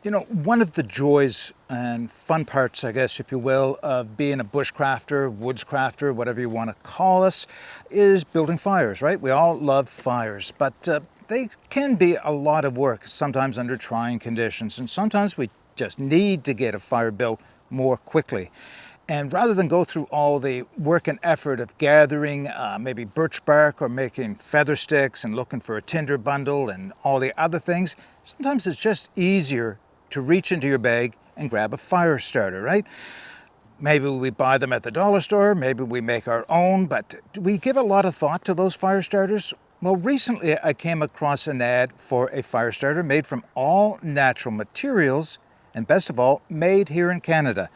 You know, one of the joys and fun parts, I guess, if you will, of being a bushcrafter, woodscrafter, whatever you want to call us, is building fires, right? We all love fires, but they can be a lot of work, sometimes under trying conditions, and sometimes we just need to get a fire built more quickly. And rather than go through all the work and effort of gathering maybe birch bark or making feather sticks and looking for a tinder bundle and all the other things, sometimes it's just easier to reach into your bag and grab a fire starter, right? Maybe we buy them at the dollar store, maybe we make our own, but do we give a lot of thought to those fire starters? Well, recently I came across an ad for a fire starter made from all natural materials and best of all, made here in Canada.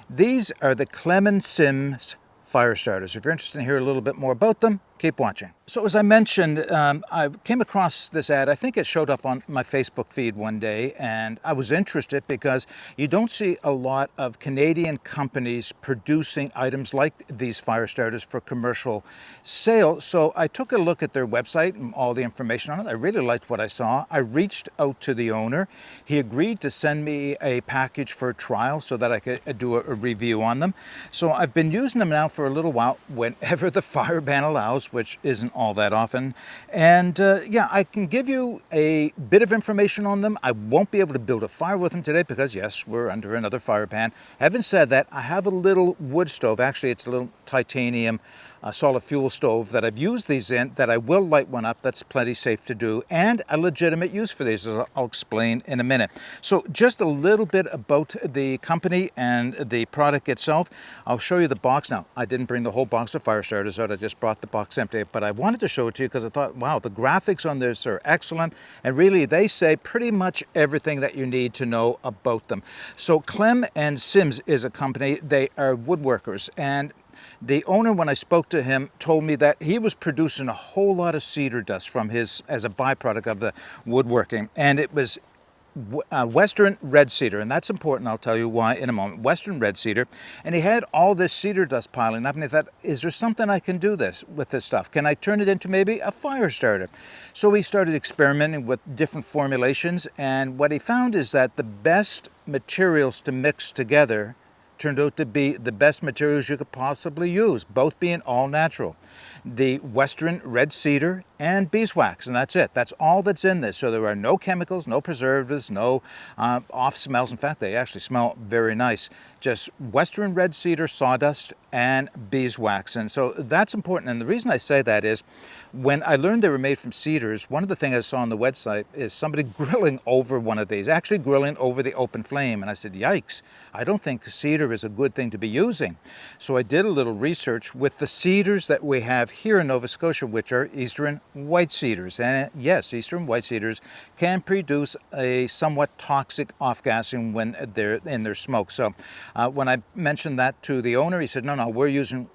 These are the Clemm Sims fire starters. If you're interested in hearing a little bit more about them, keep watching. So as I mentioned, I came across this ad. I think it showed up on my Facebook feed one day, and I was interested because you don't see a lot of Canadian companies producing items like these fire starters for commercial sale. So I took a look at their website and all the information on it. I really liked what I saw. I reached out to the owner. He agreed to send me a package for a trial so that I could do a review on them. So I've been using them now for a little while whenever the fire ban allows, which isn't all that often. And yeah, I can give you a bit of information on them. I won't be able to build a fire with them today because yes, we're under another fire ban. Having said that, I have a little wood stove. Actually, it's a little titanium solid fuel stove that I've used these in, that I will light one up. That's plenty safe to do, and a legitimate use for these, as I'll explain in a minute. So just a little bit about the company and the product itself. I'll show you the box. Now, I didn't bring the whole box of fire starters out. I just brought the box empty, but I wanted to show it to you because I thought, wow, the graphics on this are excellent, and really they say pretty much everything that you need to know about them. So Clem and Sims is a company. They are woodworkers, and the owner, when I spoke to him, told me that he was producing a whole lot of cedar dust from his, as a byproduct of the woodworking, and it was Western Red Cedar, and that's important. I'll tell you why in a moment. Western Red Cedar, and he had all this cedar dust piling up, and he thought, is there something I can do with this stuff? Can I turn it into maybe a fire starter? So he started experimenting with different formulations, and what he found is that the best materials to mix together turned out to be the best materials you could possibly use, both being all natural. The Western Red Cedar and beeswax, and that's it. That's all that's in this. So there are no chemicals, no preservatives, no off smells. In fact, they actually smell very nice. Just Western Red Cedar, sawdust, and beeswax. And so that's important. And the reason I say that is when I learned they were made from cedars, one of the things I saw on the website is somebody grilling over one of these, actually grilling over the open flame. And I said, yikes, I don't think cedar is a good thing to be using. So I did a little research with the cedars that we have here in Nova Scotia, which are eastern white cedars. And yes, eastern white cedars can produce a somewhat toxic off-gassing when they're in their smoke. So when I mentioned that to the owner, he said, no, we're using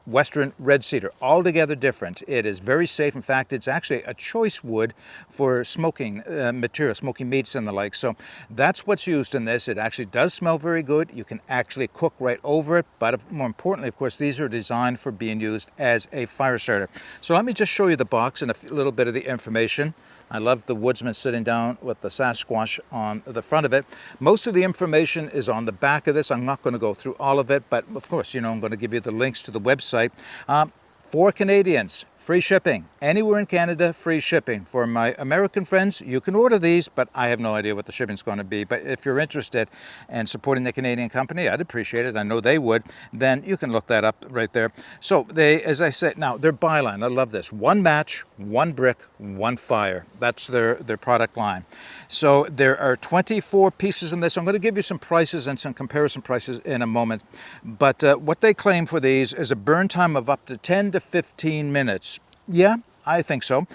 Western Red Cedar, altogether different. It is very safe. In fact, it's actually a choice wood for smoking material, smoking meats and the like. So that's what's used in this. It actually does smell very good. You can actually cook right over it. But more importantly, of course, these are designed for being used as a fire starter. So let me just show you the box and a little bit of the information. I love the woodsman sitting down with the Sasquatch on the front of it. Most of the information is on the back of this. I'm not going to go through all of it, but of course, you know, I'm going to give you the links to the website. For Canadians, free shipping. Anywhere in Canada, free shipping. For my American friends, you can order these, but I have no idea what the shipping's going to be. But if you're interested in supporting the Canadian company, I'd appreciate it. I know they would. Then you can look that up right there. So they, as I said, now their byline, I love this. One match, one brick, one fire. That's their product line. So there are 24 pieces in this. I'm going to give you some prices and some comparison prices in a moment. But what they claim for these is a burn time of up to 10 to 15 minutes. Yeah, I think so.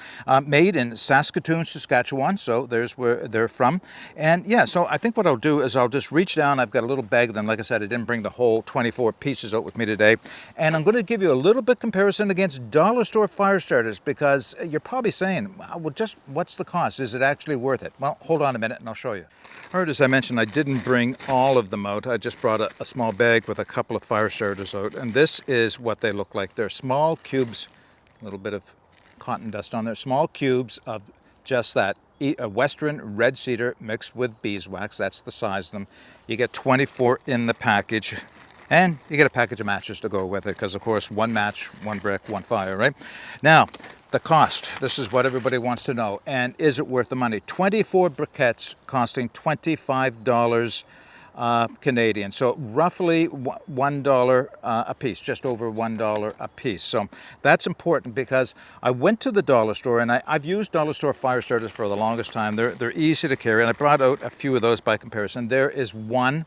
Made in Saskatchewan, Saskatchewan, so there's where they're from. And yeah, so I think what I'll do is I'll just reach down. I've got a little bag of them. Like I said, I didn't bring the whole 24 pieces out with me today. And I'm going to give you a little bit comparison against dollar store fire starters, because you're probably saying, well, just what's the cost? Is it actually worth it? Well, hold on a minute and I'll show you. All right, as I mentioned, I didn't bring all of them out. I just brought a small bag with a couple of fire starters out. And this is what they look like. They're small cubes, a little bit of cotton dust on there, small cubes of just that, Western Red Cedar mixed with beeswax. That's the size of them. You get 24 in the package. And you get a package of matches to go with it because, of course, one match, one brick, one fire, right? Now, the cost. This is what everybody wants to know. And is it worth the money? 24 briquettes costing $25 Canadian. So roughly $1 a piece, just over $1 a piece. So that's important because I went to the dollar store, and I've used dollar store fire starters for the longest time. They're easy to carry, and I brought out a few of those by comparison. There is one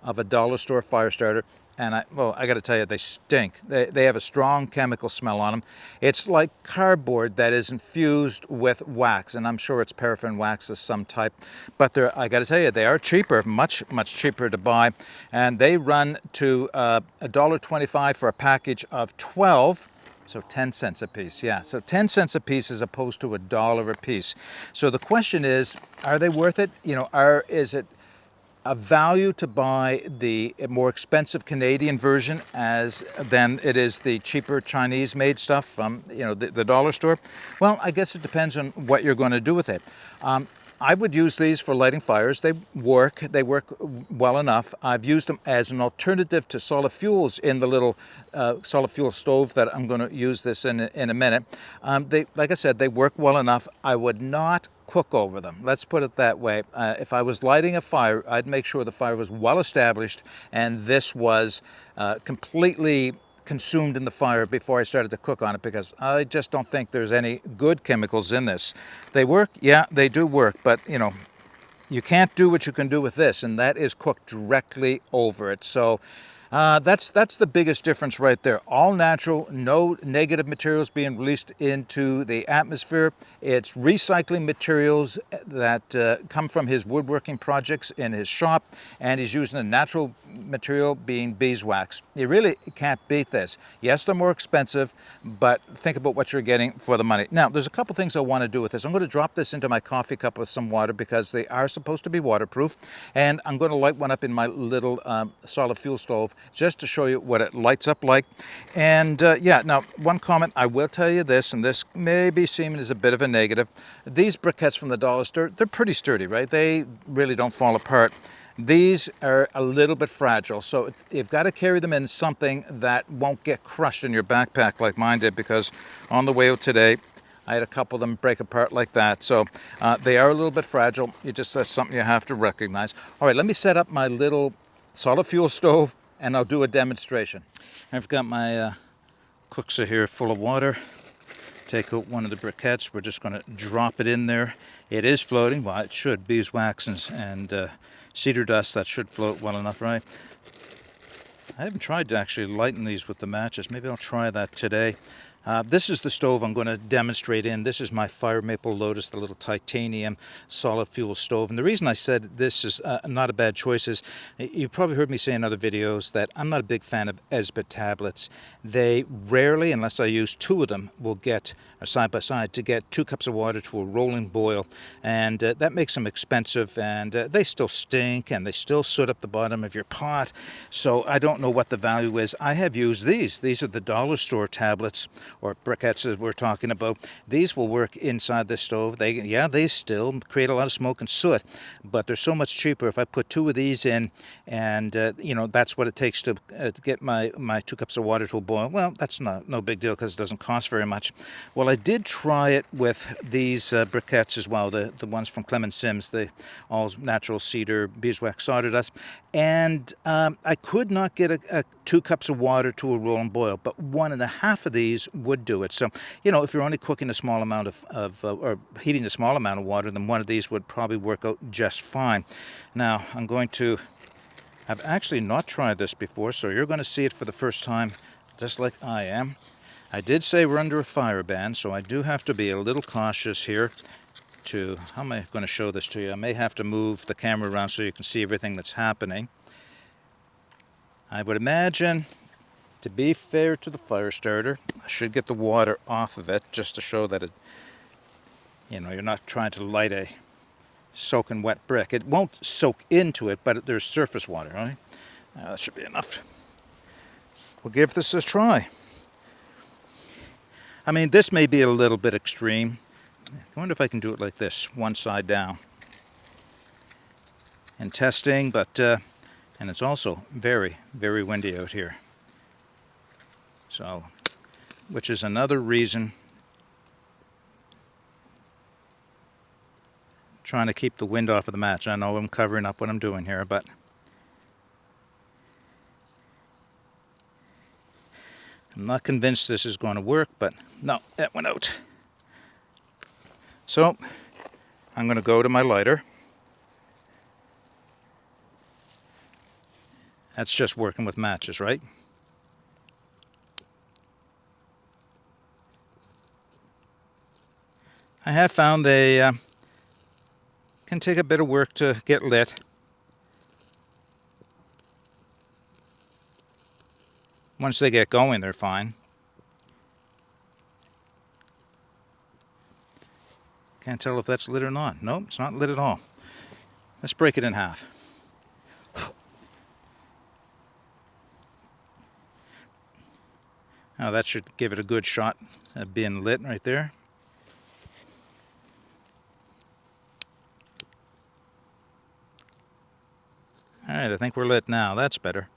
of a dollar store fire starter, and I got to tell you, they stink. They have a strong chemical smell on them. It's like cardboard that is infused with wax, and I'm sure it's paraffin wax of some type. But I got to tell you, they are cheaper, much cheaper to buy, and they run to $1.25 for a package of 12. So 10 cents a piece, yeah. So 10 cents a piece as opposed to $1 a piece. So the question is, are they worth it? You know, is it a value to buy the more expensive Canadian version than it is the cheaper Chinese-made stuff from the dollar store? Well, I guess it depends on what you're going to do with it. I would use these for lighting fires. They work well enough. I've used them as an alternative to solid fuels in the little solid fuel stove that I'm going to use this in a minute. Like I said, they work well enough. I would not cook over them. Let's put it that way. If I was lighting a fire, I'd make sure the fire was well established and this was completely consumed in the fire before I started to cook on it, because I just don't think there's any good chemicals in this. They work, yeah, they do work, but you can't do what you can do with this, and that is cook directly over it. So that's the biggest difference right there. All natural, no negative materials being released into the atmosphere. It's recycling materials that come from his woodworking projects in his shop, and he's using a natural material being beeswax. You really can't beat this. Yes, they're more expensive, but think about what you're getting for the money. Now, there's a couple things I want to do with this. I'm going to drop this into my coffee cup with some water because they are supposed to be waterproof, and I'm going to light one up in my little solid fuel stove just to show you what it lights up like. And yeah, now one comment I will tell you this, and this may be seen as a bit of a negative. These briquettes from the dollar store, they're pretty sturdy, right? They really don't fall apart. These are a little bit fragile, so you've got to carry them in something that won't get crushed in your backpack like mine did, because on the way out today, I had a couple of them break apart like that. So they are a little bit fragile. That's something you have to recognize. All right, let me set up my little solid fuel stove and I'll do a demonstration. I've got my cookser here full of water. Take out one of the briquettes. We're just going to drop it in there. It is floating. Well, it should. Beeswax and cedar dust, that should float well enough, right? I haven't tried to actually lighten these with the matches. Maybe I'll try that today. This is the stove I'm going to demonstrate in. This is my Fire Maple Lotus, the little titanium solid fuel stove. And the reason I said this is not a bad choice is, you probably heard me say in other videos that I'm not a big fan of Esbit tablets. They rarely, unless I use two of them, will get side by side to get 2 cups of water to a rolling boil. And that makes them expensive, and they still stink, and they still soot up the bottom of your pot. So I don't know what the value is. I have used these. These are the dollar store tablets, or briquettes as we're talking about. These will work inside the stove. They still create a lot of smoke and soot, but they're so much cheaper. If I put 2 of these in, and that's what it takes to get my 2 cups of water to a boil, well, that's no big deal because it doesn't cost very much. Well, I did try it with these briquettes as well, the ones from Clem and Sims, the all natural cedar beeswax solder dust, and I could not get 2 cups of water to a rolling boil, but 1.5 of these would do it. So, if you're only cooking a small amount or heating a small amount of water, then one of these would probably work out just fine. Now, I've actually not tried this before, so you're going to see it for the first time, just like I am. I did say we're under a fire ban, so I do have to be a little cautious here. How am I going to show this to you? I may have to move the camera around so you can see everything that's happening. I would imagine, to be fair to the fire starter, I should get the water off of it just to show that you're not trying to light a soaking wet brick. It won't soak into it, but there's surface water, right? That should be enough. We'll give this a try. I mean, this may be a little bit extreme, I wonder if I can do it like this, one side down. And testing, but and it's also very, very windy out here. So, which is another reason trying to keep the wind off of the match. I know I'm covering up what I'm doing here, but I'm not convinced this is going to work, but no, that went out. So, I'm going to go to my lighter. That's just working with matches, right? I have found they can take a bit of work to get lit. Once they get going, they're fine. Can't tell if that's lit or not. Nope, it's not lit at all. Let's break it in half. Now that should give it a good shot of being lit right there. Alright, I think we're lit now. That's better.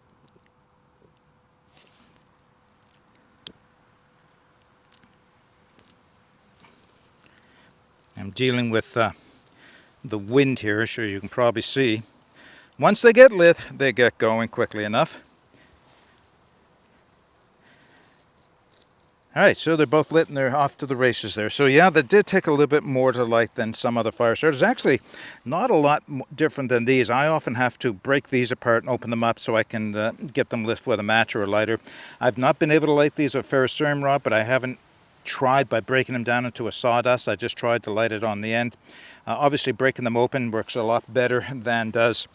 I'm dealing with the wind here, sure you can probably see. Once they get lit, they get going quickly enough. Alright, so they're both lit and they're off to the races there. So yeah, that did take a little bit more to light than some other fire starters. Actually, not a lot different than these. I often have to break these apart and open them up so I can get them lit with a match or a lighter. I've not been able to light these with ferrocerium rod, but I haven't tried by breaking them down into a sawdust. I just tried to light it on the end. Obviously, breaking them open works a lot better than does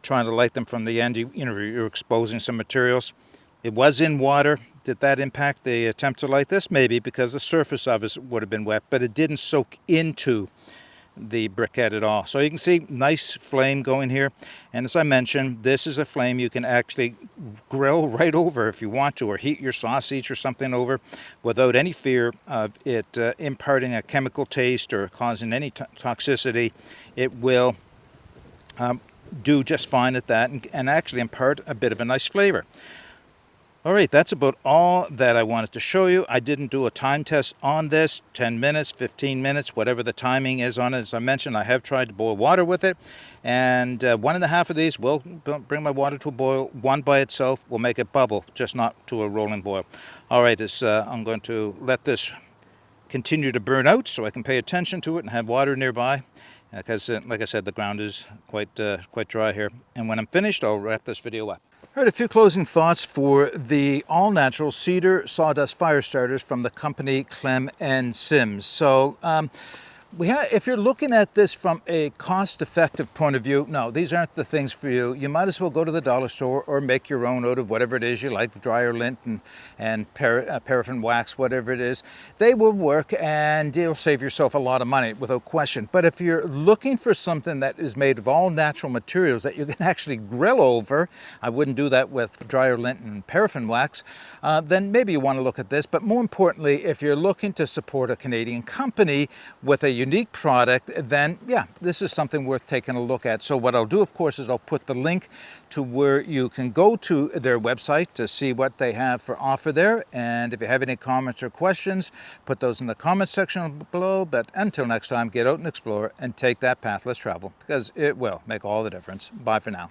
trying to light them from the end. You're exposing some materials. It was in water. Did that impact the attempt to light this? Maybe, because the surface of it would have been wet, but it didn't soak into the briquette at all. So you can see nice flame going here. And as I mentioned, this is a flame you can actually grill right over if you want to, or heat your sausage or something over without any fear of it imparting a chemical taste or causing any toxicity. It will do just fine at that and actually impart a bit of a nice flavor. Alright, that's about all that I wanted to show you. I didn't do a time test on this, 10 minutes, 15 minutes, whatever the timing is on it. As I mentioned, I have tried to boil water with it, and 1.5 of these will bring my water to a boil. One by itself will make it bubble, just not to a rolling boil. Alright, I'm going to let this continue to burn out so I can pay attention to it and have water nearby, because like I said, the ground is quite dry here. And when I'm finished, I'll wrap this video up. All right, a few closing thoughts for the all-natural cedar sawdust fire starters from the company Clem and Sims. So if you're looking at this from a cost-effective point of view, no, these aren't the things for you. You might as well go to the dollar store or make your own out of whatever it is you like, dryer lint and paraffin wax, whatever it is. They will work and you'll save yourself a lot of money without question. But if you're looking for something that is made of all natural materials that you can actually grill over, I wouldn't do that with dryer lint and paraffin wax, then maybe you want to look at this. But more importantly, if you're looking to support a Canadian company with a unique product, then yeah, this is something worth taking a look at. So what I'll do, of course, is I'll put the link to where you can go to their website to see what they have for offer there. And if you have any comments or questions, put those in the comments section below. But until next time, get out and explore and take that path less traveled, because it will make all the difference. Bye for now.